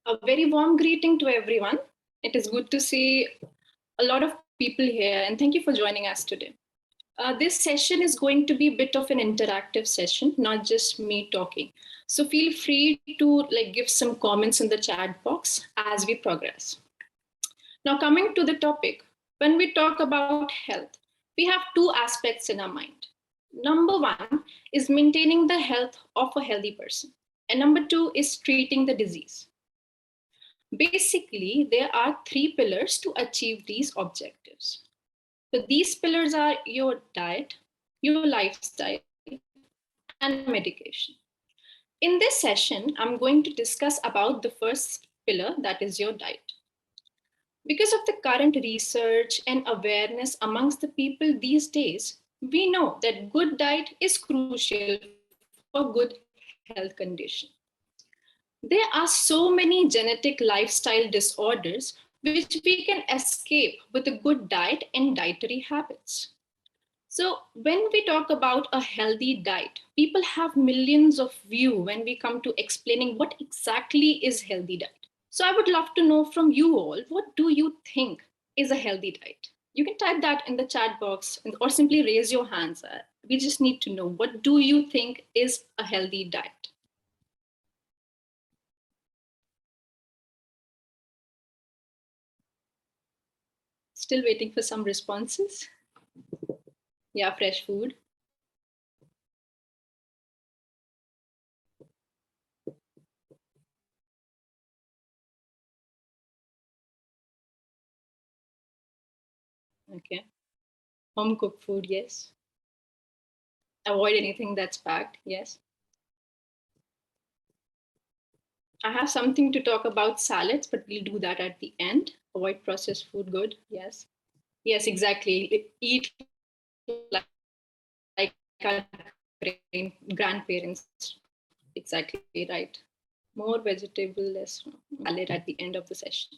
A very warm greeting to everyone. It is good to see a lot of people here, and thank you for joining us today. This session is going to be a bit of an interactive session, not just me talking. So feel free to give some comments in the chat box as we progress. Now, coming to the topic, when we talk about health, we have two aspects in our mind. Number one is maintaining the health of a healthy person, and number two is treating the disease. Basically, there are three pillars to achieve these objectives. So these pillars are your diet, your lifestyle, and medication. In this session, I'm going to discuss about the first pillar, that is your diet. Because of the current research and awareness amongst the people these days, we know that good diet is crucial for good health condition. There are so many genetic lifestyle disorders which we can escape with a good diet and dietary habits. So when we talk about a healthy diet, people have millions of views when we come to explaining what exactly is healthy diet. So I would love to know from you all, what do you think is a healthy diet? You can type that in the chat box or simply raise your hands. We just need to know, what do you think is a healthy diet? Still waiting for some responses. Yeah, fresh food. Okay. Home cooked food, yes. Avoid anything that's packed, yes. I have something to talk about salads, but we'll do that at the end. Avoid processed food, good, yes. Yes, exactly. Eat like our grandparents. Exactly right. More vegetable, less salad at the end of the session.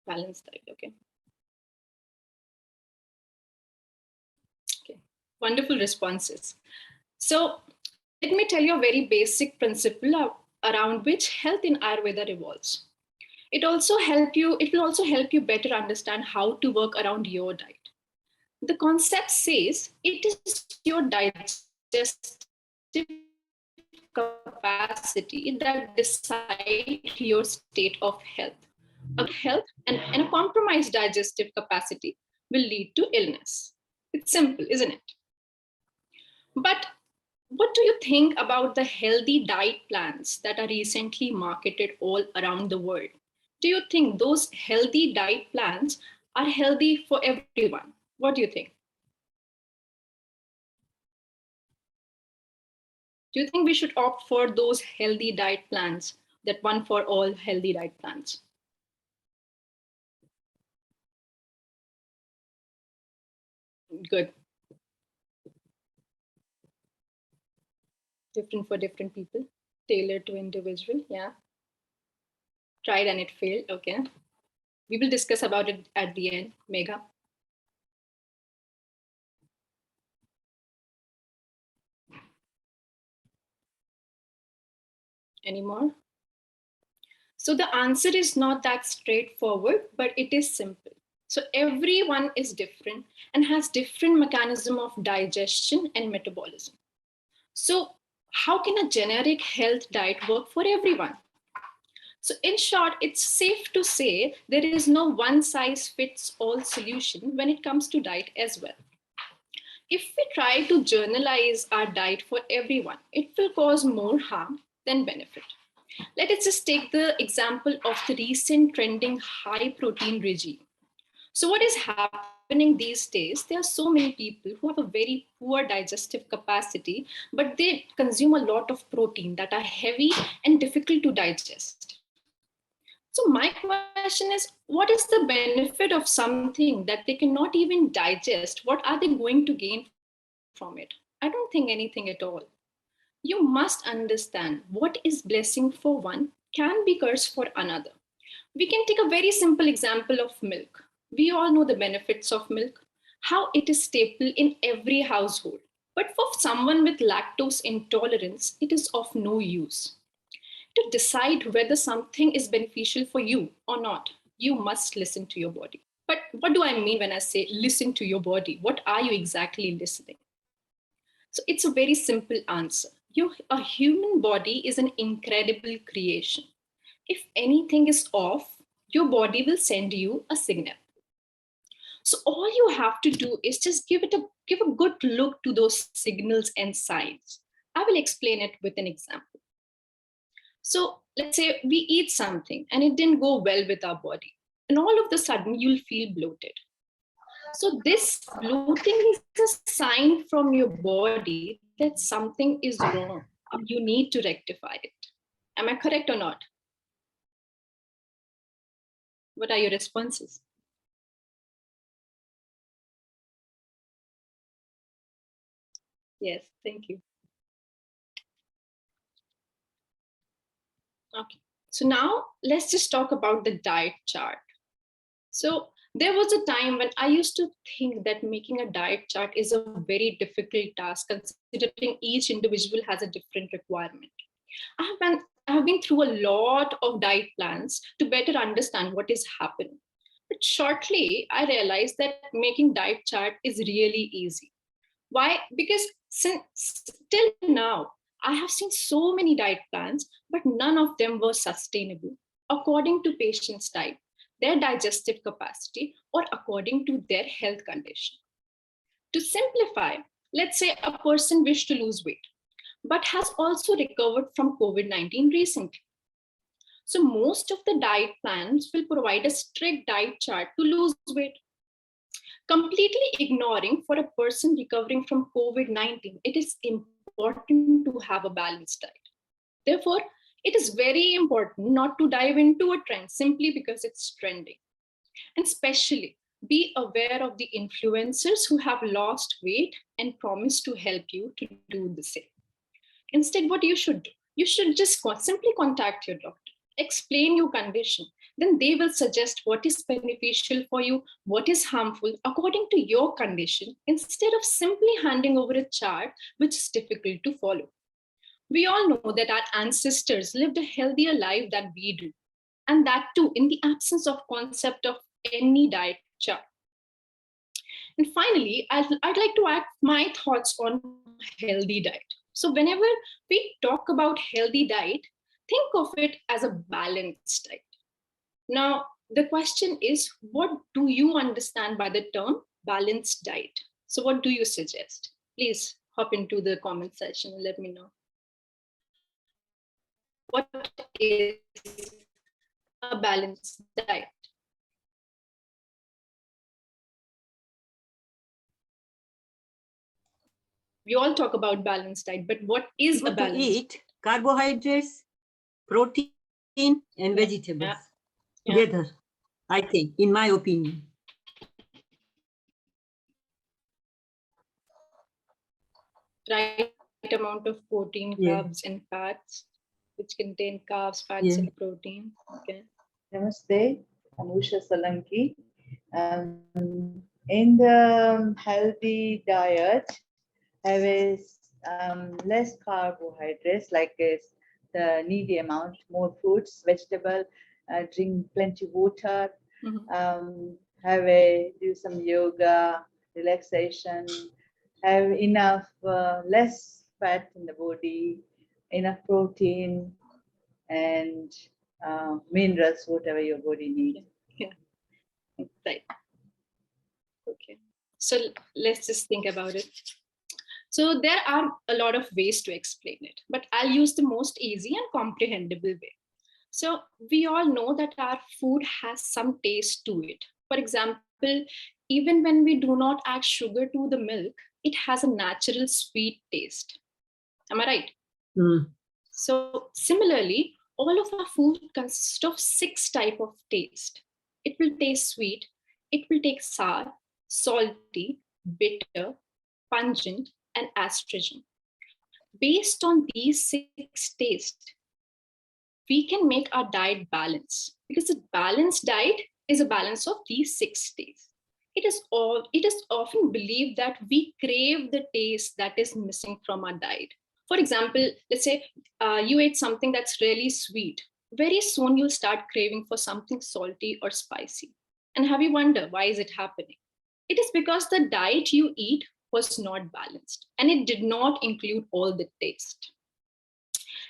Balanced diet, okay. Okay, wonderful responses. So let me tell you a very basic principle around which health in Ayurveda revolves. It will also help you better understand how to work around your diet. The concept says it is your digestive capacity that decides your state of health. A good health and a compromised digestive capacity will lead to illness. It's simple, isn't it? But what do you think about the healthy diet plans that are recently marketed all around the world? Do you think those healthy diet plans are healthy for everyone? What do you think? Do you think we should opt for those healthy diet plans, that one for all healthy diet plans? Good. Different for different people, tailored to individual. Yeah. Tried and it failed. Okay. We will discuss about it at the end. Megha. Any more? So the answer is not that straightforward, but it is simple. So everyone is different and has different mechanism of digestion and metabolism. So how can a generic health diet work for everyone? So in short, it's safe to say there is no one size fits all solution when it comes to diet as well. If we try to generalize our diet for everyone, it will cause more harm than benefit. Let us just take the example of the recent trending high protein regime. So what is happening these days? There are so many people who have a very poor digestive capacity, but they consume a lot of protein that are heavy and difficult to digest. So my question is, what is the benefit of something that they cannot even digest? What are they going to gain from it? I don't think anything at all. You must understand what is blessing for one can be curse for another. We can take a very simple example of milk. We all know the benefits of milk, how it is staple in every household. But for someone with lactose intolerance, it is of no use. To decide whether something is beneficial for you or not, you must listen to your body. But what do I mean when I say listen to your body? What are you exactly listening? So it's a very simple answer. A human body is an incredible creation. If anything is off, your body will send you a signal. So all you have to do is just give a good look to those signals and signs. I will explain it with an example. So let's say we eat something and it didn't go well with our body, and all of a sudden you'll feel bloated. So this bloating is a sign from your body that something is wrong. You need to rectify it. Am I correct or not? What are your responses? Yes, thank you. Okay, so now let's just talk about the diet chart. So there was a time when I used to think that making a diet chart is a very difficult task, considering each individual has a different requirement. I have been through a lot of diet plans to better understand what is happening. But shortly, I realized that making diet chart is really easy. Why? Because since till now, I have seen so many diet plans, but none of them were sustainable according to patient's type, their digestive capacity, or according to their health condition. To simplify, let's say a person wished to lose weight, but has also recovered from COVID-19 recently. So most of the diet plans will provide a strict diet chart to lose weight, completely ignoring for a person recovering from COVID-19. It is important to have a balanced diet. Therefore, it is very important not to dive into a trend simply because it's trending. And especially be aware of the influencers who have lost weight and promise to help you to do the same. Instead, what you should do, you should just simply contact your doctor, explain your condition. Then they will suggest what is beneficial for you, what is harmful according to your condition, instead of simply handing over a chart which is difficult to follow. We all know that our ancestors lived a healthier life than we do, and that too in the absence of concept of any diet chart. And finally, I'd like to add my thoughts on healthy diet. So whenever we talk about healthy diet, think of it as a balanced diet. Now, the question is, what do you understand by the term balanced diet? So what do you suggest? Please hop into the comment section and let me know. What is a balanced diet? We all talk about balanced diet, but what is a balanced diet? Eat carbohydrates, protein, and vegetables together, I think, in my opinion. Right amount of protein, carbs, and fats, which contain carbs, fats, and protein. Okay. Namaste, Anusha Salanki. In the healthy diet, have less carbohydrates, like the needy amount, more fruits, vegetable, drink plenty water, do some yoga, relaxation, have enough less fat in the body, enough protein, and minerals, whatever your body needs. Yeah, right. Okay, so let's just think about it. So there are a lot of ways to explain it, but I'll use the most easy and comprehensible way. So we all know that our food has some taste to it. For example, even when we do not add sugar to the milk, it has a natural sweet taste. Am I right? So similarly, all of our food consists of 6 types of taste. It will taste sweet, it will taste sour, salty, bitter, pungent, and astringent. Based on these 6 tastes, we can make our diet balanced, because a balanced diet is a balance of these 6 tastes. It is often believed that we crave the taste that is missing from our diet. For example, let's say you ate something that's really sweet. Very soon you'll start craving for something salty or spicy. And have you wonder why is it happening? It is because the diet you eat was not balanced and it did not include all the taste.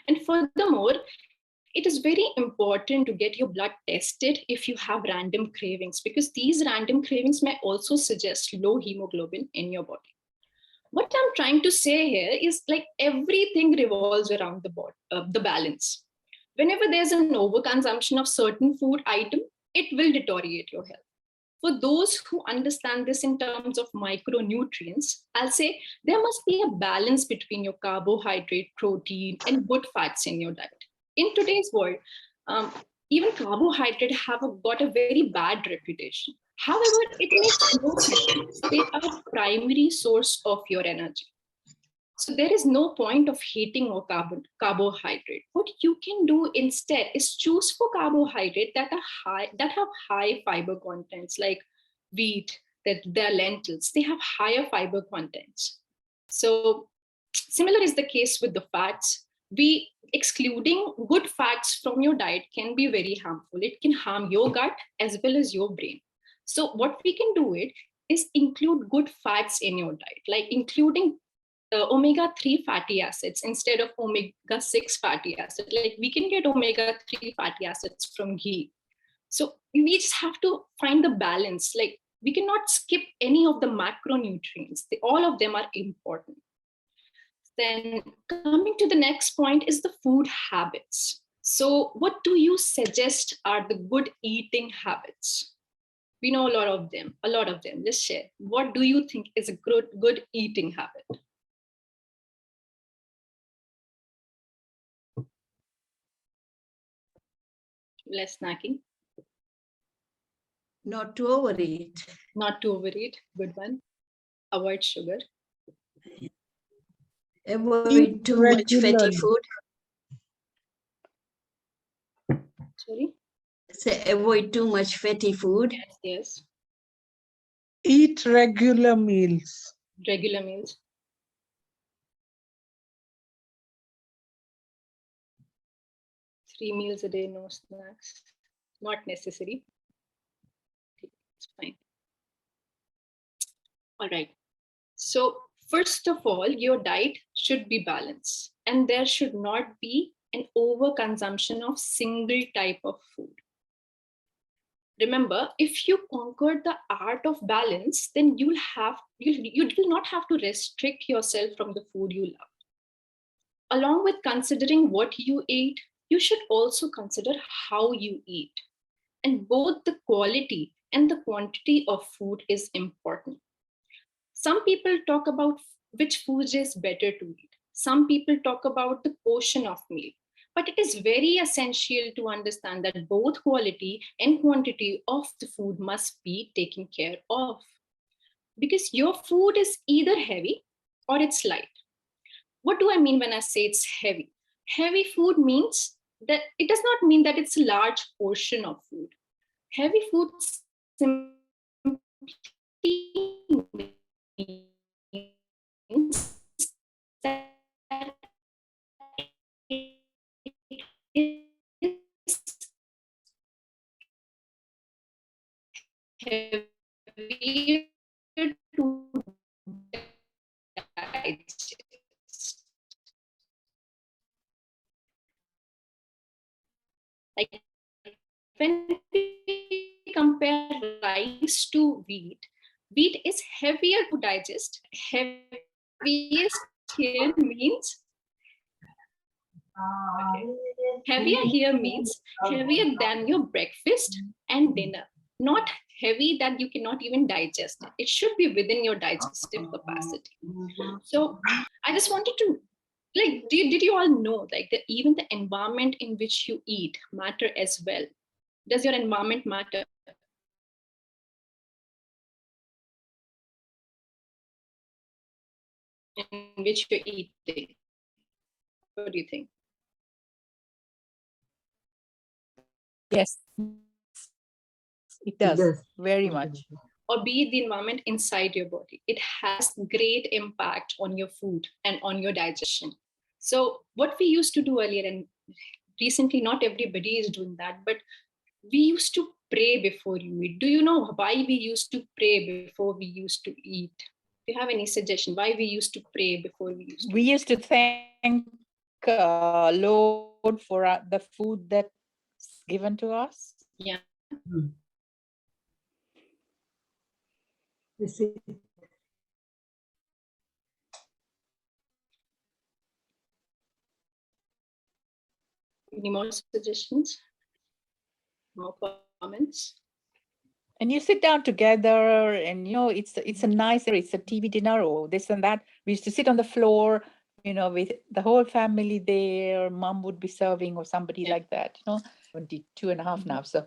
And furthermore, it is very important to get your blood tested if you have random cravings, because these random cravings may also suggest low hemoglobin in your body. What I'm trying to say here is like everything revolves around the balance. Whenever there's an overconsumption of certain food item, it will deteriorate your health. For those who understand this in terms of micronutrients, I'll say there must be a balance between your carbohydrate, protein, and good fats in your diet. In today's world, um, even carbohydrates got a very bad reputation. However, it makes no difference. They are a primary source of your energy. So there is no point of hating or carbohydrate. What you can do instead is choose for carbohydrate that have high fiber contents, like wheat, that they're lentils. They have higher fiber contents. So similar is the case with the fats. Excluding good fats from your diet can be very harmful. It can harm your gut as well as your brain. So what we can do is include good fats in your diet, like including omega-3 fatty acids instead of omega-6 fatty acids. Like we can get omega-3 fatty acids from ghee. So we just have to find the balance. Like we cannot skip any of the macronutrients. All of them are important. Then coming to the next point is the food habits. So what do you suggest are the good eating habits? We know a lot of them. Let's share. What do you think is a good eating habit? Less snacking. Not to overeat. Not to overeat. Good one. Avoid sugar. Avoid too much fatty food. Sorry? Say avoid too much fatty food. Yes. Eat regular meals. Regular meals. Three meals a day, no snacks. Not necessary. It's fine. All right. So first of all, your diet should be balanced, and there should not be an overconsumption of single type of food. Remember, if you conquer the art of balance, then you will not have to restrict yourself from the food you love. Along with considering what you eat, you should also consider how you eat. And both the quality and the quantity of food is important. Some people talk about which food is better to eat. Some people talk about the portion of meal. But it is very essential to understand that both quality and quantity of the food must be taken care of. Because your food is either heavy or it's light. What do I mean when I say it's heavy? Heavy food means that it does not mean that it's a large portion of food. Heavy food simply means that it is heavier to digest. Like when we compare rice to wheat, wheat is heavier to digest. Heaviest here means heavier here means heavier than your breakfast and dinner. Not heavy that you cannot even digest it. It should be within your digestive capacity. So I just wanted to did you all know that even the environment in which you eat matter as well? Does your environment matter? In which you're eating? What do you think? Yes, it does very much. Or be it the environment inside your body. It has great impact on your food and on your digestion. So what we used to do earlier, and recently not everybody is doing that, but we used to pray before you eat. Do you know why we used to pray before we used to eat? Do you have any suggestion why we used to pray before we used to? We used to thank Lord for the food that's given to us. Yeah. Any more suggestions? More comments? And you sit down together, and it's a nice, it's a TV dinner or this and that. We used to sit on the floor, with the whole family there. Mom would be serving or somebody like that. 22 and a half now, so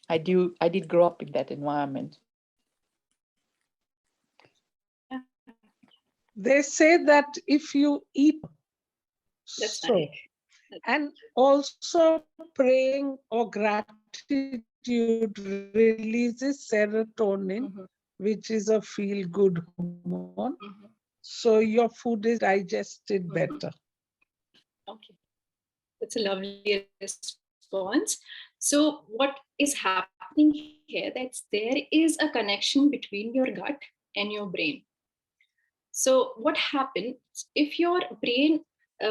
I did grow up in that environment. They say that if you eat, That's so, right. and also praying or gratitude releases serotonin, which is a feel-good hormone. So your food is digested better. Okay, that's a lovely response. So what is happening here, there is a connection between your gut and your brain. So what happens if your brain,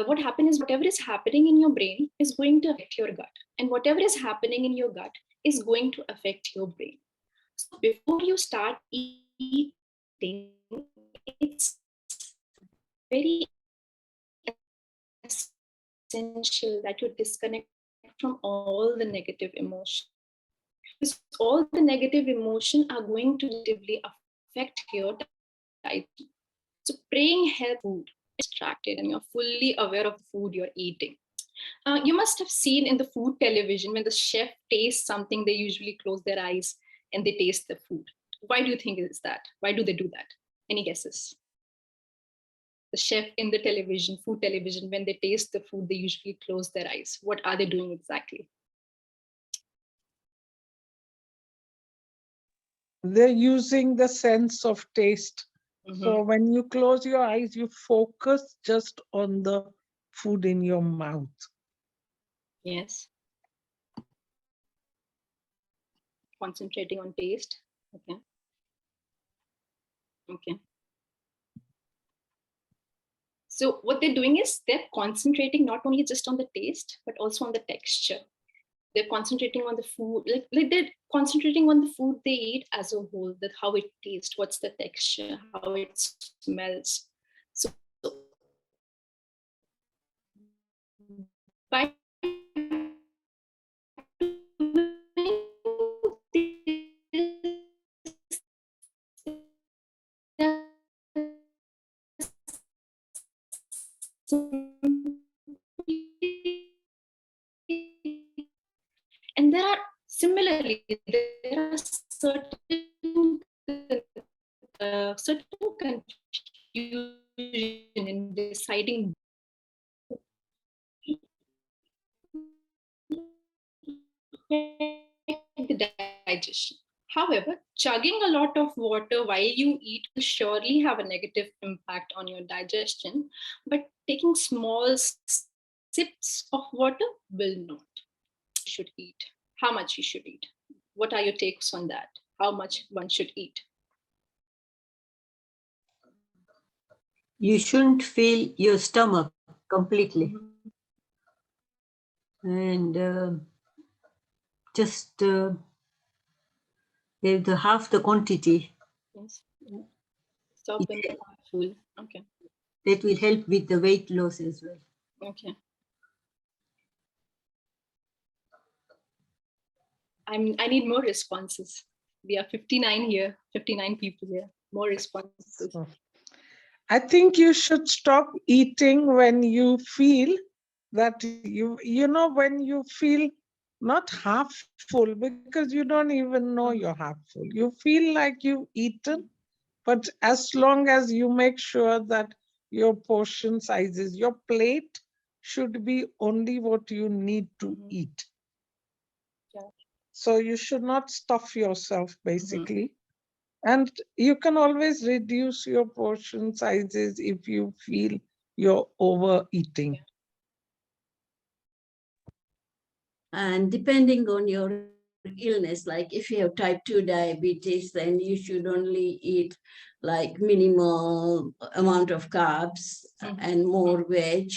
what happens is whatever is happening in your brain is going to affect your gut, and whatever is happening in your gut is going to affect your brain. So before you start eating, it's very essential that you disconnect from all the negative emotions, because all the negative emotions are going to negatively affect your diet. So praying helps food distracted and you're fully aware of the food you're eating. You must have seen in the food television when the chef tastes something, they usually close their eyes and they taste the food. Why do you think is that? Why do they do that? Any guesses? The chef in the television, food television, when they taste the food, they usually close their eyes. What are they doing exactly? They're using the sense of taste. So when you close your eyes, you focus just on the food in your mouth. Yes. Concentrating on taste. Okay. Okay. So what they're doing is they're concentrating not only just on the taste, but also on the texture. They're concentrating on the food, like they're concentrating on the food they eat as a whole, that how it tastes, what's the texture, how it smells. So by and there are similarly there are certain confusion in deciding the digestion. However, chugging a lot of water while you eat will surely have a negative impact on your digestion, but taking small sips of water will not. You should eat. How much you should eat? What are your takes on that? How much one should eat? You shouldn't fill your stomach completely. And just have the half the quantity. Yes. Stop when you're full. Okay. That will help with the weight loss as well. Okay. I need more responses. We are 59 here, 59 people here. More responses. I think you should stop eating when you feel that when you feel not half full, because you don't even know you're half full. You feel like you've eaten, but as long as you make sure that your portion sizes, your plate should be only what you need to eat. Yeah. So you should not stuff yourself, basically. And you can always reduce your portion sizes if you feel you're overeating. And depending on your illness, like if you have type 2 diabetes, then you should only eat like minimal amount of carbs and more veg,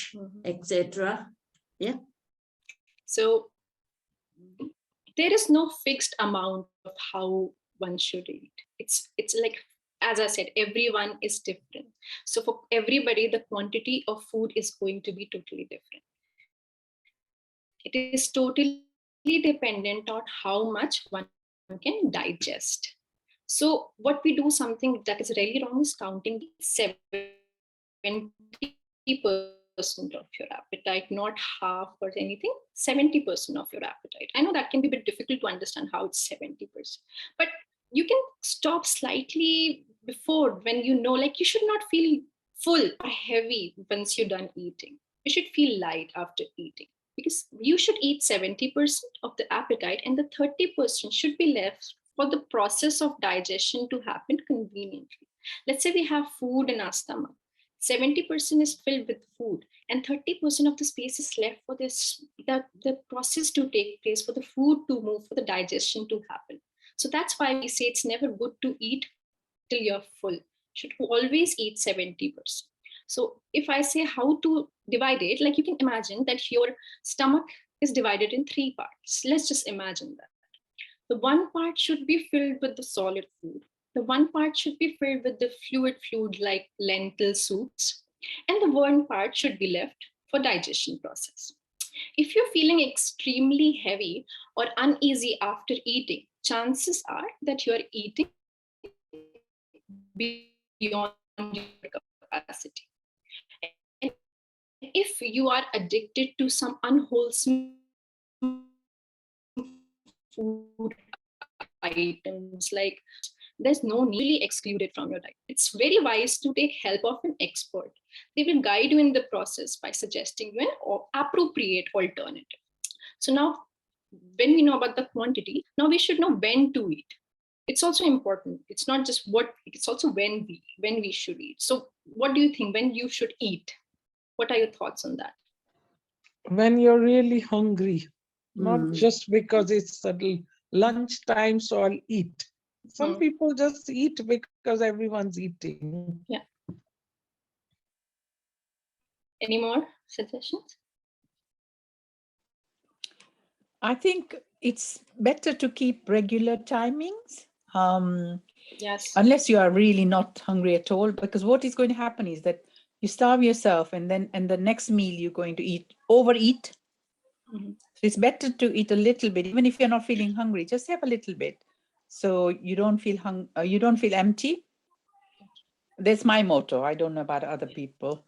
etc. Yeah. So there is no fixed amount of how one should eat. It's like, as I said, everyone is different. So for everybody, the quantity of food is going to be totally different. It is totally dependent on how much one can digest. So what we do, something that is really wrong, is counting 70% of your appetite, not half or anything, 70% of your appetite. I know that can be a bit difficult to understand how it's 70%, but you can stop slightly before, when you know, like you should not feel full or heavy once you're done eating. You should feel light after eating, because you should eat 70% of the appetite, and the 30% should be left for the process of digestion to happen conveniently. Let's say we have food in our stomach. 70% is filled with food, and 30% of the space is left for the process to take place, for the food to move, for the digestion to happen. So that's why we say it's never good to eat till you're full. You should always eat 70%. So if I say how to divide it, like you can imagine that your stomach is divided in 3 parts. Let's just imagine that. The one part should be filled with the solid food. The one part should be filled with the fluid like lentil soups. And the one part should be left for digestion process. If you're feeling extremely heavy or uneasy after eating, chances are that you're eating beyond your capacity. And if you are addicted to some unwholesome food items, like there's no need to exclude it from your diet. It's very wise to take help of an expert. They will guide you in the process by suggesting you an appropriate alternative. So now, when we know about the quantity, now we should know when to eat. It's also important. It's not just what, it's also when we should eat. So what do you think, when you should eat? What are your thoughts on that? When you're really hungry, not just because it's lunch time, so I'll eat. Some people just eat because everyone's eating. Yeah. Any more suggestions? I think it's better to keep regular timings. Yes. Unless you are really not hungry at all, because what is going to happen is that you starve yourself, and the next meal you're going to overeat. So it's better to eat a little bit, even if you're not feeling hungry. Just have a little bit, so you don't feel you don't feel empty. That's my motto. I don't know about other people.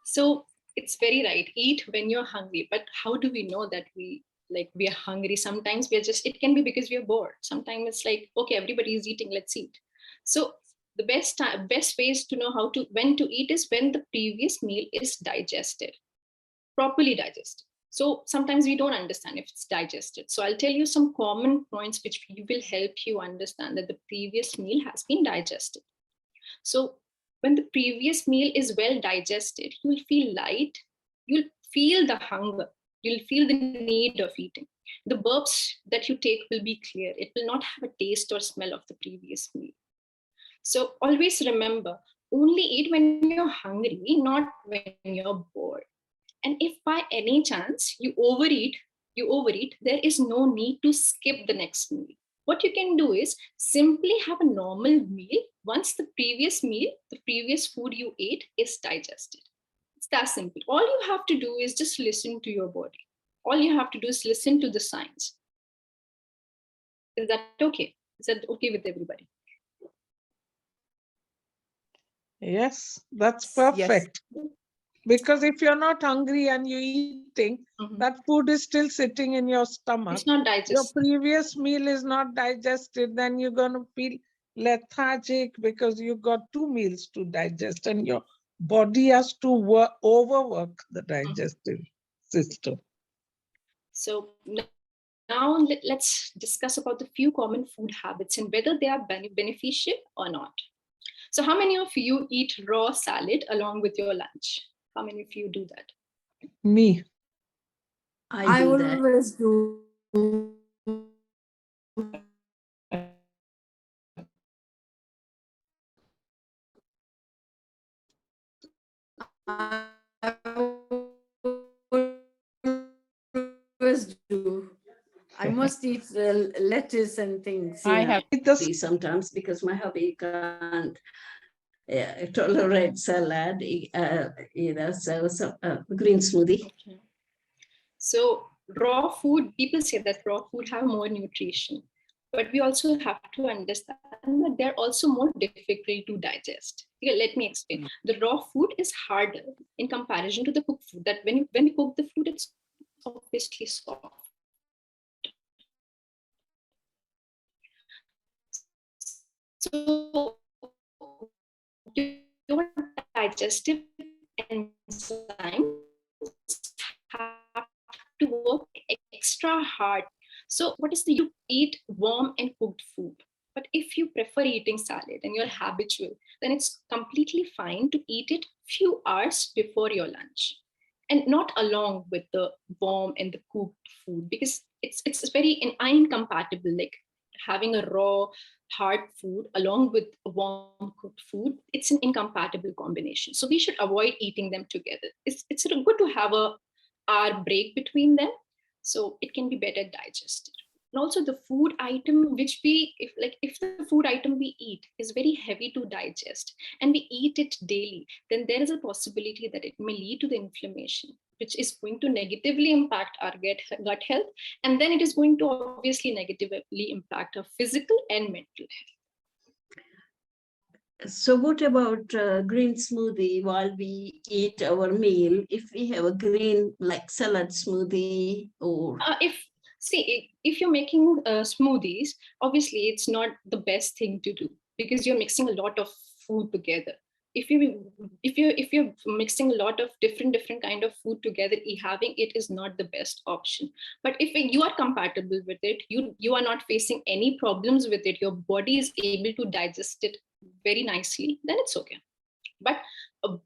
So it's very right. Eat when you're hungry. But how do we know that we are hungry? Sometimes it can be because we are bored. Sometimes it's like, okay, everybody is eating, let's eat. So the best ways to know when to eat is when the previous meal is digested, properly digested. So sometimes we don't understand if it's digested. So I'll tell you some common points which will help you understand that the previous meal has been digested. So when the previous meal is well digested, you'll feel light, you'll feel the hunger, you'll feel the need of eating. The burps that you take will be clear. It will not have a taste or smell of the previous meal. So always remember, only eat when you're hungry, not when you're bored. And if by any chance you overeat, there is no need to skip the next meal. What you can do is simply have a normal meal once the previous food you ate is digested. It's that simple. All you have to do is just listen to your body. All you have to do is listen to the signs. Is that okay? Is that okay with everybody? Yes, that's perfect. Yes. Because if you're not hungry and you're eating, that food is still sitting in your stomach. It's not digested. Your previous meal is not digested, then you're going to feel lethargic because you got 2 meals to digest, and your body has to overwork the digestive system. So now let's discuss about the few common food habits and whether they are beneficial or not. So how many of you eat raw salad along with your lunch? How many of you do that? Me. I do that. always do. I always do. I must eat lettuce and things. I Yeah. have Eat the Sometimes because my hubby can't tolerate salad, so green smoothie. Okay. So raw food, people say that raw food have more nutrition, but we also have to understand that they're also more difficult to digest. Okay, let me explain. The raw food is harder in comparison to the cooked food. That when you cook the food, it's obviously soft. So your digestive enzymes have to work extra hard. So what is the you eat warm and cooked food? But if you prefer eating salad and you're habitual, then it's completely fine to eat it few hours before your lunch, and not along with the warm and the cooked food, because it's very incompatible. Like having a raw hard food along with warm cooked food, it's an incompatible combination. So we should avoid eating them together. It's good to have a hour break between them, so it can be better digested. And also the food item which we if the food item we eat is very heavy to digest and we eat it daily, then there is a possibility that it may lead to the inflammation, which is going to negatively impact our gut health, and then it is going to obviously negatively impact our physical and mental health. So what about green smoothie while we eat our meal? If we have a green like salad smoothie or If you're making smoothies, obviously it's not the best thing to do because you're mixing a lot of food together. If you're mixing a lot of different kind of food together, having it is not the best option. But if you are compatible with it, you are not facing any problems with it, your body is able to digest it very nicely, then it's okay. But a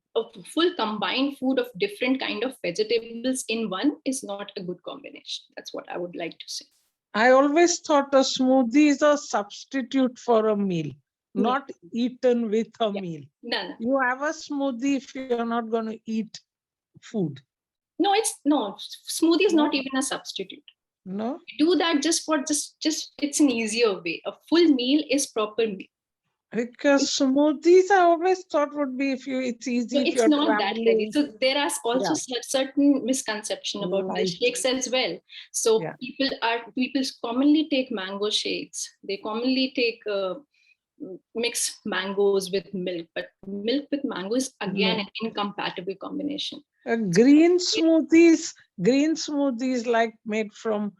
full combined food of different kind of vegetables in one is not a good combination. That's what I would like to say. I always thought a smoothie is a substitute for a meal, not eaten with a meal. No. You have a smoothie if you're not going to eat food. No, smoothie is No? not even a substitute. No? Do that just it's an easier way. A full meal is proper meal. Because smoothies I always thought would be it's easy So if it's you're not that heavy. traveling. So there are also certain misconception about Light. milkshakes as well. So Yeah. people commonly take mango shakes. They commonly take mix mangoes with milk, but milk with mango is again an incompatible combination. Green smoothies like made from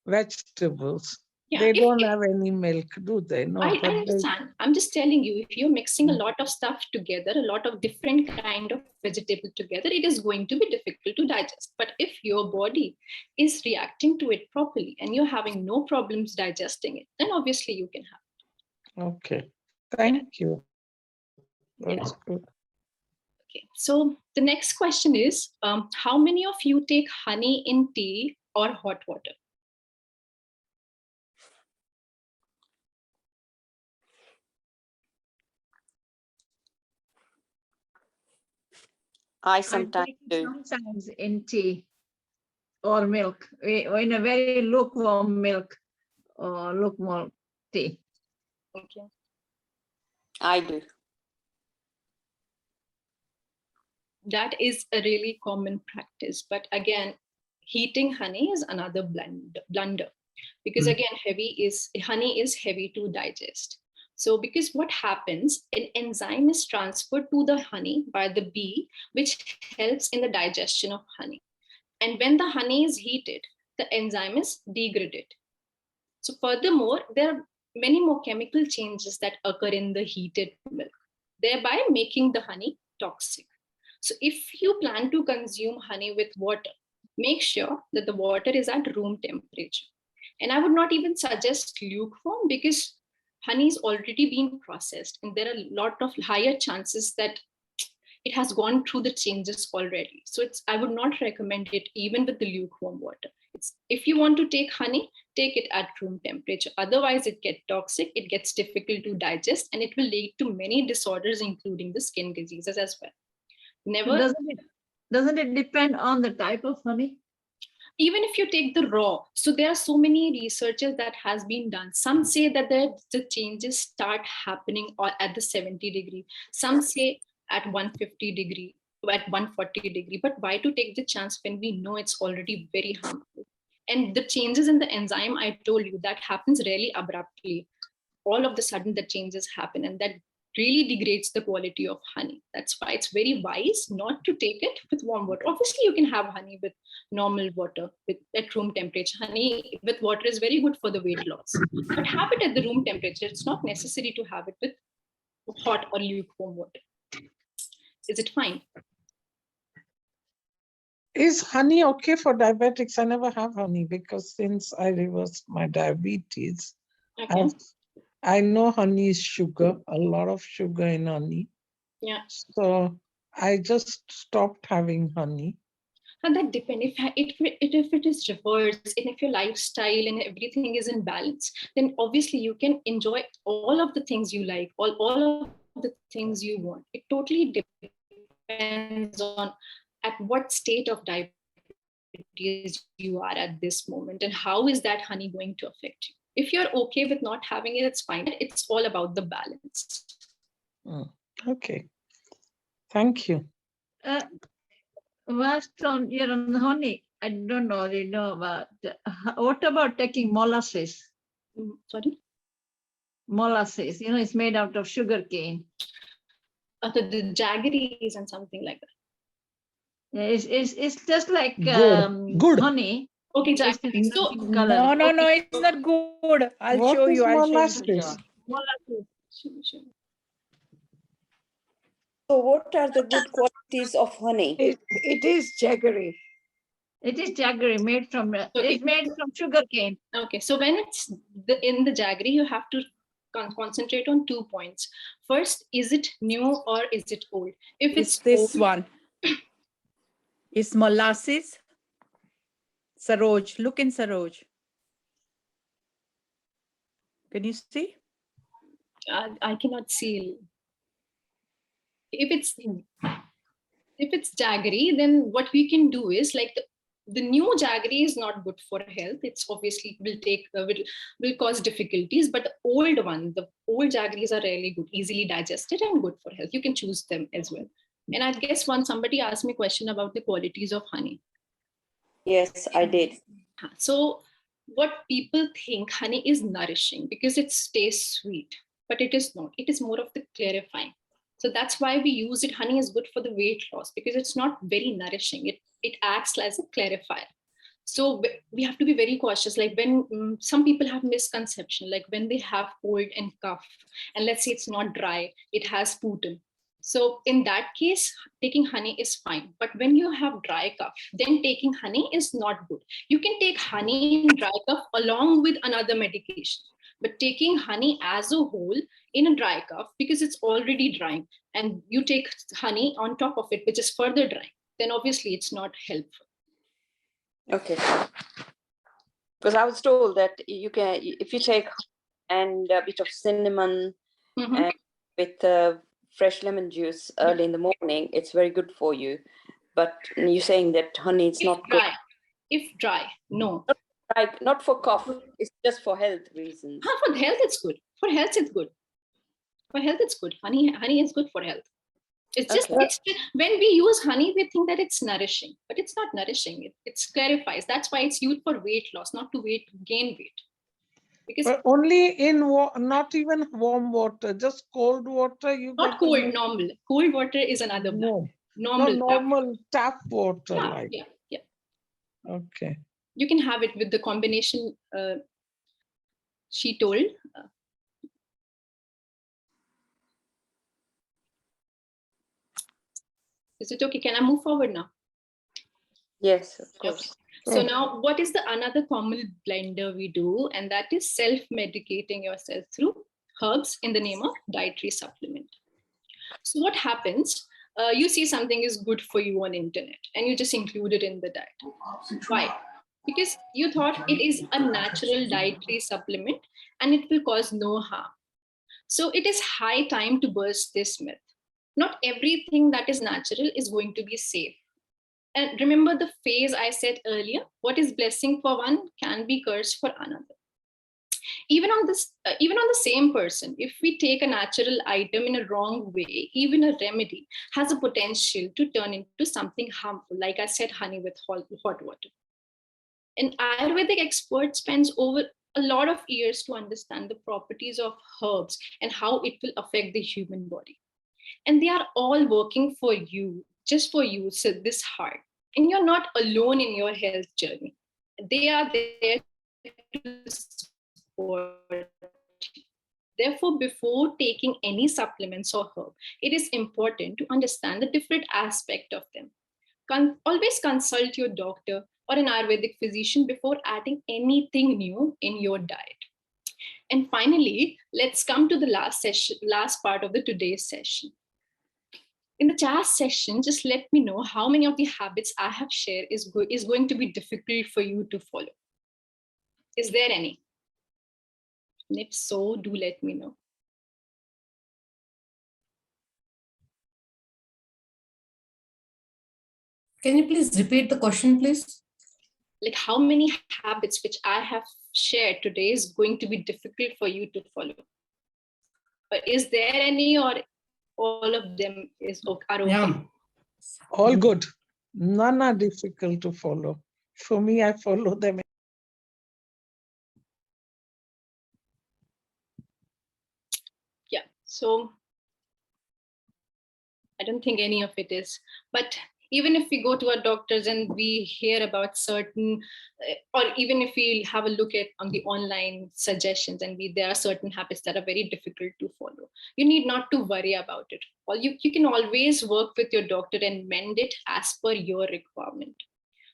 vegetables. Yeah, They don't have any milk, do they? No, I but understand. I'm just telling you, if you're mixing a lot of stuff together, a lot of different kind of vegetable together, it is going to be difficult to digest. But if your body is reacting to it properly and you're having no problems digesting it, then obviously you can have it. Okay. Thank you. That's good. Okay. So the next question is, how many of you take honey in tea or hot water? I sometimes take it do. sometimes in tea or milk, or in a very lukewarm milk or lukewarm tea. Okay. I do. That is a really common practice. But again, heating honey is another blunder. Because again, honey is heavy to digest. So because what happens, an enzyme is transferred to the honey by the bee, which helps in the digestion of honey. And when the honey is heated, the enzyme is degraded. So furthermore, there are many more chemical changes that occur in the heated milk, thereby making the honey toxic. So if you plan to consume honey with water, make sure that the water is at room temperature. And I would not even suggest lukewarm because honey is already being processed and there are a lot of higher chances that it has gone through the changes already. So I would not recommend it even with the lukewarm water. If you want to take honey, take it at room temperature. Otherwise, it gets toxic, it gets difficult to digest, and it will lead to many disorders, including the skin diseases as well. Never. Doesn't it depend on the type of honey? Even if you take the raw, so there are so many researches that has been done. Some say that the changes start happening at the 70 degree. Some say at 150 degree, at 140 degree. But why to take the chance when we know it's already very harmful? And the changes in the enzyme, I told you, that happens really abruptly. All of the sudden the changes happen, and that really degrades the quality of honey. That's why it's very wise not to take it with warm water. Obviously, you can have honey with normal water, at room temperature. Honey with water is very good for the weight loss. But have it at the room temperature. It's not necessary to have it with hot or lukewarm water. Is it fine? Is honey okay for diabetics? I never have honey because since I reversed my diabetes, Okay. I know honey is sugar, a lot of sugar in honey. Yeah. So I just stopped having honey. And that depends. If it is reversed, and if your lifestyle and everything is in balance, then obviously you can enjoy all of the things you like, all of the things you want. It totally depends on at what state of diabetes you are at this moment, and how is that honey going to affect you. If you're okay with not having it, it's fine. It's all about the balance. Okay. Thank you. Whilst on honey, I don't know, about what about taking molasses? Sorry? Molasses, it's made out of sugar cane. The jaggeries and something like that. It's just like Good. honey. Okay, jaggeries. So No, it's not good. I'll What show is you. I'll show you. molasses? Molasses. So what are the good qualities of honey? It is jaggery. It is jaggery made from it's made from sugar cane. Okay, so when it's in the jaggery, you have to concentrate on 2 points. First, is it new or is it old? If It's it's this old, one. It's molasses. Saroj, look in Saroj. Can you see? I cannot see. If it's jaggery, then what we can do is like the new jaggery is not good for health. It's obviously will cause difficulties, but the old jaggeries are really good, easily digested and good for health. You can choose them as well. And I guess once somebody asked me a question about the qualities of honey. Yes, I did. So what people think honey is nourishing because it tastes sweet, but it is not. It is more of the clarifying. So that's why we use it. Honey is good for the weight loss because it's not very nourishing. It acts as a clarifier. So we have to be very cautious. Like when some people have misconception, like when they have cold and cough, and let's say it's not dry, it has putin. So in that case, taking honey is fine. But when you have dry cough, then taking honey is not good. You can take honey in dry cough along with another medication. But taking honey as a whole in a dry cough, because it's already drying, and you take honey on top of it, which is further drying, then obviously it's not helpful. Okay. Because I was told that you can, if you take and a bit of cinnamon and with fresh lemon juice early in the morning, it's very good for you. But you're saying that honey is not dry. good. If dry, no. Not for cough. It's just for health reasons. For health, it's good. For health, it's good. For health, it's good. Honey is good for health. It's just, it's when we use honey, we think that it's nourishing, but it's not nourishing. It clarifies. That's why it's used for weight loss, not to gain weight. Because but only in not even warm water, just cold water. Not cold, normal. Cold water is another no. normal tap water. Yeah. Okay. You can have it with the combination she told. Is it okay? Can I move forward now? Yes, of course. Okay. So now what is the another common blender we do? And that is self-medicating yourself through herbs in the name of dietary supplement. So what happens? you see something is good for you on internet and you just include it in the diet. Why? Because you thought it is a natural dietary supplement and it will cause no harm. So it is high time to burst this myth. Not everything that is natural is going to be safe. And remember the phrase I said earlier, what is blessing for one can be cursed for another. Even on the same person, if we take a natural item in a wrong way, even a remedy has a potential to turn into something harmful. Like I said, honey with hot water. An Ayurvedic expert spends over a lot of years to understand the properties of herbs and how it will affect the human body. And they are all working for you, just for you, so this heart. And you're not alone in your health journey. They are there to support you. Therefore, before taking any supplements or herb, it is important to understand the different aspect of them. Always consult your doctor or an Ayurvedic physician before adding anything new in your diet. And finally, let's come to the last part of the today's session. In the chat session, just let me know how many of the habits I have shared is going to be difficult for you to follow. Is there any? And if so, do let me know. Can you please repeat the question, please? Like how many habits which I have shared today is going to be difficult for you to follow? Or is there any, or all of them are okay? Yeah. All good. None are difficult to follow. For me, I follow them. Yeah, so I don't think any of it is. But even if we go to our doctors and we hear about certain, or even if we have a look at on the online suggestions and there are certain habits that are very difficult to follow, you need not to worry about it. Or you can always work with your doctor and mend it as per your requirement.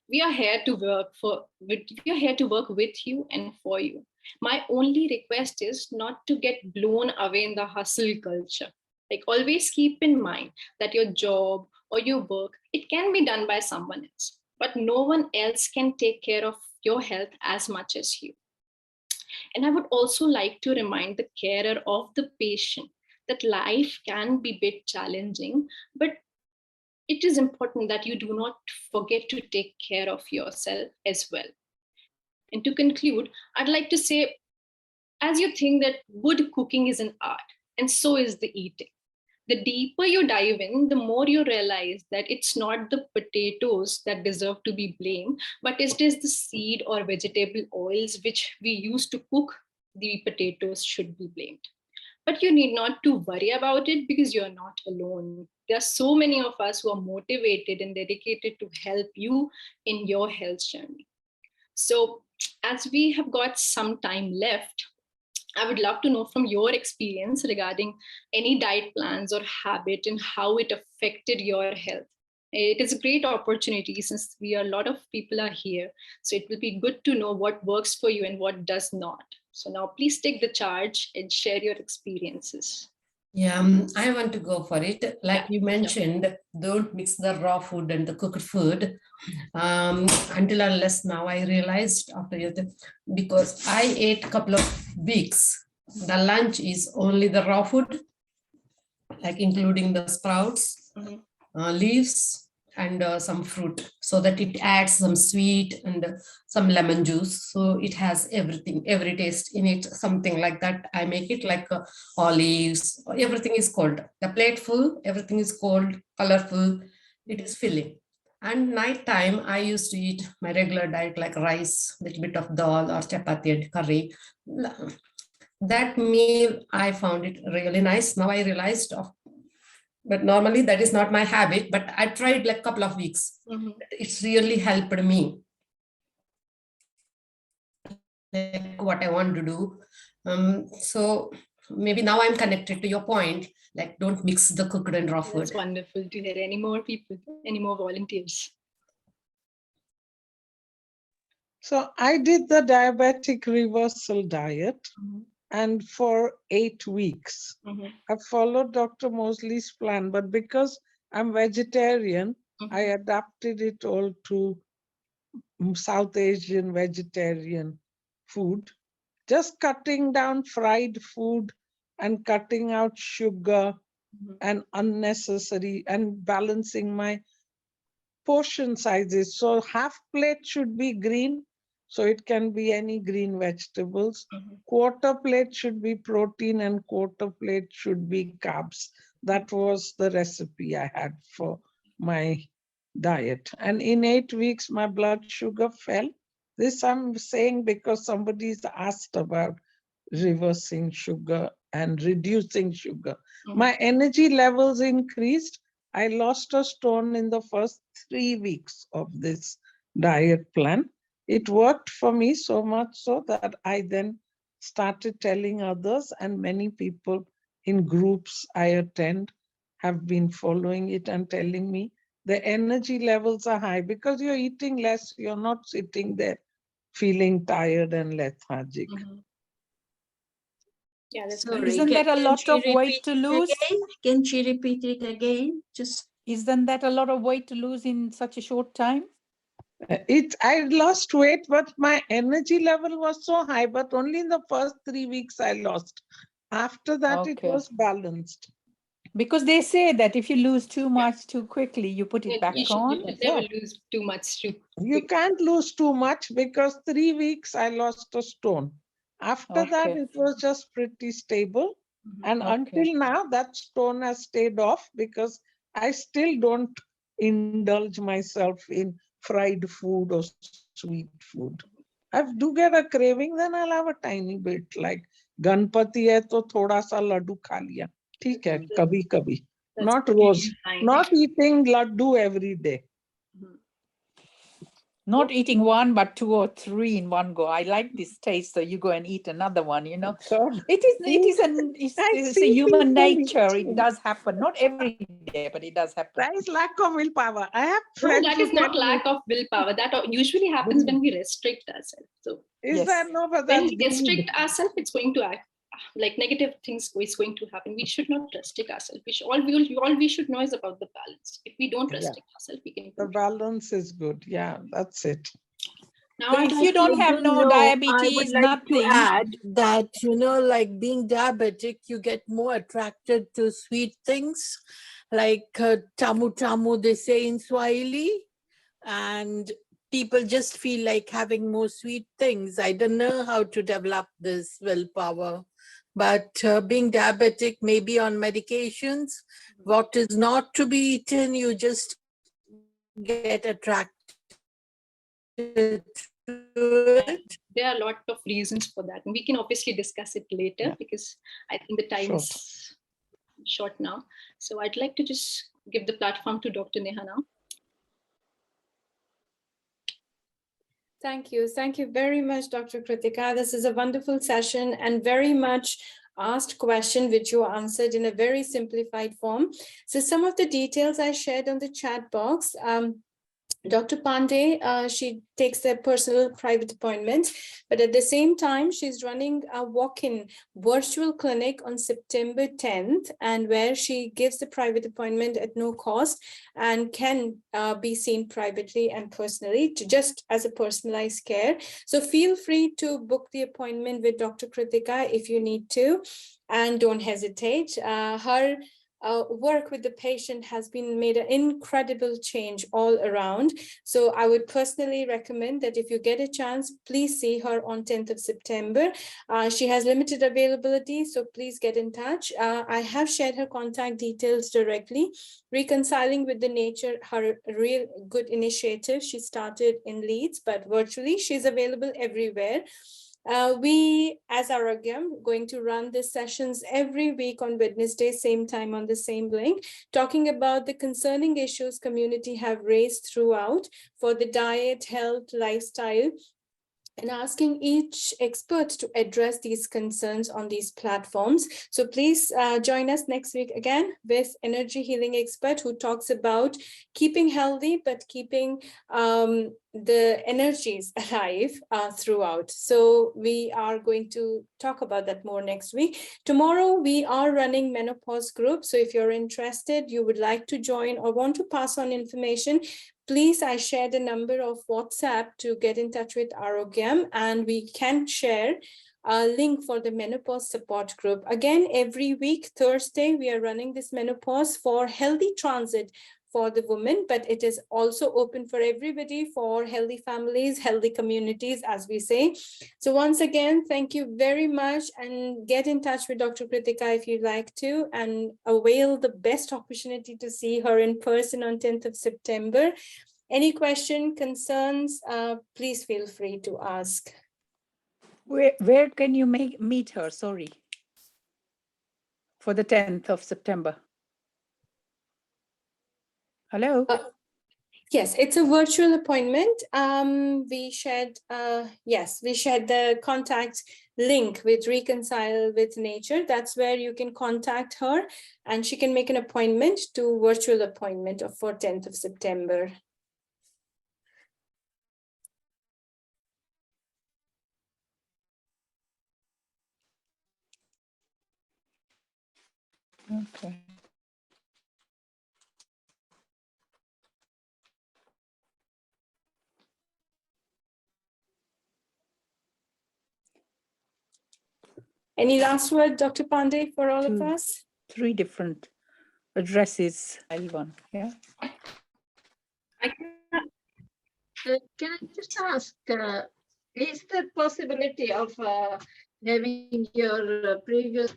We are here to work with you and for you. My only request is not to get blown away in the hustle culture. Like always keep in mind that your job or your work, it can be done by someone else, but no one else can take care of your health as much as you. And I would also like to remind the carer of the patient that life can be a bit challenging, but it is important that you do not forget to take care of yourself as well. And to conclude, I'd like to say, as you think that good cooking is an art, and so is the eating. The deeper you dive in, the more you realize that it's not the potatoes that deserve to be blamed, but it is the seed or vegetable oils which we use to cook the potatoes should be blamed. But you need not to worry about it because you're not alone. There are so many of us who are motivated and dedicated to help you in your health journey. So as we have got some time left, I would love to know from your experience regarding any diet plans or habit and how it affected your health. It is a great opportunity since a lot of people are here. So it will be good to know what works for you and what does not. So now please take the charge and share your experiences. Yeah, I want to go for it. Like you mentioned, don't mix the raw food and the cooked food. Until unless now I realized after because I ate a couple of weeks, the lunch is only the raw food, like including the sprouts, leaves, and some fruit, so that it adds some sweet and some lemon juice. So it has everything, every taste in it, something like that. I make it like olives, everything is cold. The plate full, everything is cold, colorful, it is filling. And night time, I used to eat my regular diet like rice, little bit of dal or chapati and curry. That meal, I found it really nice. Now I realized but normally that is not my habit, but I tried like a couple of weeks. It's really helped me. Like what I want to do. So maybe now I'm connected to your point, like don't mix the cooked and raw food. It's wonderful to hear. Any more people, any more volunteers? So I did the diabetic reversal diet. And for 8 weeks, I followed Dr. Mosley's plan. But because I'm vegetarian. I adapted it all to South Asian vegetarian food. Just cutting down fried food and cutting out sugar and unnecessary and balancing my portion sizes. So half plate should be green, so it can be any green vegetables. Quarter plate should be protein and quarter plate should be carbs. That was the recipe I had for my diet. And in 8 weeks, my blood sugar fell. This I'm saying because somebody's asked about reversing sugar and reducing sugar. My energy levels increased. I lost a stone in the first 3 weeks of this diet plan. It worked for me so much so that I then started telling others, and many people in groups I attend have been following it and telling me the energy levels are high because you're eating less, you're not sitting there feeling tired and lethargic. Yeah, that's Sorry, Isn't that a lot she of weight repeat to it lose? again? Can she repeat it again? Just Isn't that a lot of weight to lose in such a short time? I lost weight, but my energy level was so high, but only in the first 3 weeks I lost. After that, it was balanced. Because they say that if you lose too much too quickly, you put it back You should on. never lose too much too You can't lose too much because 3 weeks I lost a stone. After that, it was just pretty stable. And until now, that stone has stayed off because I still don't indulge myself in fried food or sweet food. I do get a craving, then I'll have a tiny bit. Like Ganpati hai to thoda sa laddu kha liya. ठीक है, कभी कभी. Not rose. Not eating laddu every day. Not eating one, but 2 or 3 in one go. I like this taste, so you go and eat another one, you know. It's a human nature. It does happen. Not every day, but it does happen. That is lack of willpower. I have No, friends that who is not tell me- lack of willpower. That usually happens when we restrict ourselves. So Is that no? But when that's we restrict ourselves, it's going to act like negative things is going to happen. We should not restrict ourselves. All we should know is about the balance. If we don't restrict ourselves, we can. The balance is good. Yeah, that's it. Now, So if you don't have no I would diabetes, like nothing. to add that, like being diabetic, you get more attracted to sweet things like tamu tamu, they say in Swahili. And people just feel like having more sweet things. I don't know how to develop this willpower. But being diabetic, maybe on medications, what is not to be eaten, you just get attracted to it. There are a lot of reasons for that, and we can obviously discuss it later because I think the time is short now. So I'd like to just give the platform to Dr. Neha now. Thank you. Thank you very much, Dr. Kritika. This is a wonderful session and very much asked question which you answered in a very simplified form. So some of the details I shared on the chat box. Dr. Pandey, she takes their personal private appointments, but at the same time, she's running a walk-in virtual clinic on September 10th, and where she gives the private appointment at no cost and can be seen privately and personally just as a personalized care. So feel free to book the appointment with Dr. Kritika if you need to, and don't hesitate. Her work with the patient has been made an incredible change all around. So I would personally recommend that if you get a chance, please see her on 10th of September. She has limited availability, so please get in touch. I have shared her contact details directly. Reconciling with the Nature, her real good initiative. She started in Leeds, but virtually she's available everywhere. We, as Aarogyam, going to run these sessions every week on Wednesday, same time on the same link, talking about the concerning issues community have raised throughout for the diet, health, lifestyle. and asking each expert to address these concerns on these platforms. So please join us next week again with energy healing expert who talks about keeping healthy, but keeping the energies alive throughout. So we are going to talk about that more next week. Tomorrow, we are running menopause group. So if you're interested, you would like to join or want to pass on information, please, I shared a number of WhatsApp to get in touch with Aarogyam, and we can share a link for the menopause support group. Again, every week, Thursday, we are running this menopause for healthy transit for the women, but it is also open for everybody, for healthy families, healthy communities, as we say. So once again, thank you very much, and get in touch with Dr. Kritika if you'd like to, and avail the best opportunity to see her in person on 10th of September. Any question, concerns, please feel free to ask. Where can you meet her? Sorry. For the 10th of September. Hello? Yes, it's a virtual appointment. We shared, yes, we shared the contact link with Reconcile with Nature. That's where you can contact her and she can make an appointment to virtual appointment for 10th of September. Okay. Any last word, Dr. Pandey, for all of us? 3 different addresses. One, yeah. Can I just ask, is there possibility of having your previous?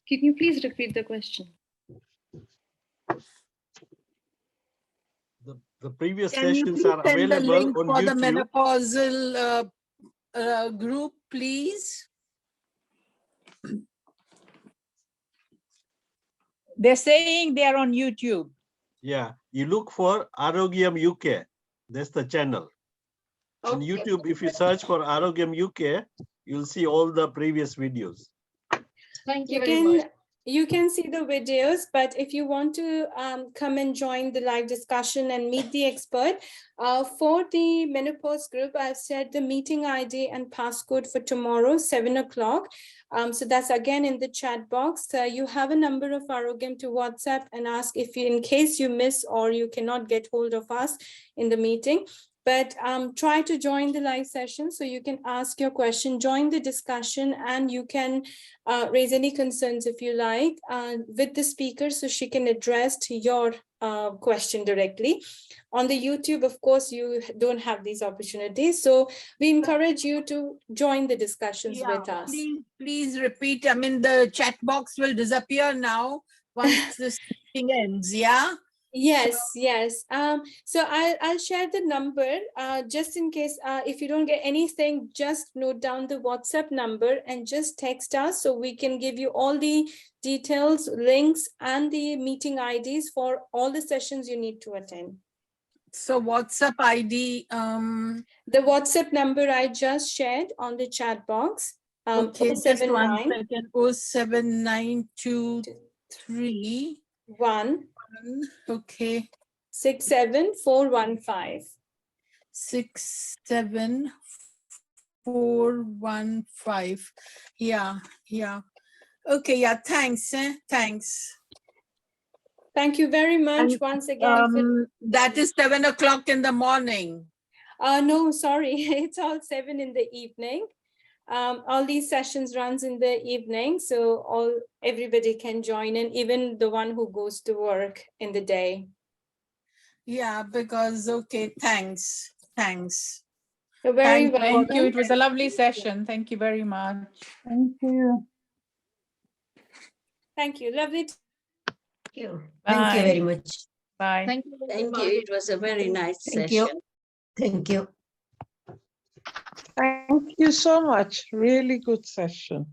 Can you please repeat the question? The previous Can you sessions please are send the available link on for the YouTube. menopausal group, please? They're saying they are on YouTube. Yeah, you look for Aarogyam UK. That's the channel. On YouTube, if you search for Aarogyam UK, you'll see all the previous videos. Thank you very much. You can see the videos, but if you want to come and join the live discussion and meet the expert, for the menopause group, I've said the meeting ID and passcode for tomorrow, 7 o'clock. So that's again in the chat box. You have a number of Aarogyam to WhatsApp and ask if you, in case you miss or you cannot get hold of us in the meeting. But try to join the live session so you can ask your question, join the discussion, and you can raise any concerns if you like with the speaker so she can address to your question directly. On the YouTube, of course, you don't have these opportunities. So we encourage you to join the discussions with us. Please repeat. I mean, the chat box will disappear now once this meeting ends, yeah? Yes, yes. So I'll share the number just in case if you don't get anything, just note down the WhatsApp number and just text us so we can give you all the details, links, and the meeting IDs for all the sessions you need to attend. So WhatsApp ID. The WhatsApp number I just shared on the chat box. Okay, just 1 second. 07923 okay. 67415. 67415. Yeah. Okay, yeah, thanks. Thanks. Thank you very much once again. That is 7 o'clock in the morning. No, sorry, it's all 7 in the evening. All these sessions runs in the evening, so everybody can join in, even the one who goes to work in the day. Yeah, because, okay, thanks. You're very welcome. Thank you. It was a lovely session. Thank you very much. Thank you. Thank you. Lovely. Thank you. Thank you very much. Bye. Thank you. It was a very nice session. Thank you. Thank you so much. Really good session.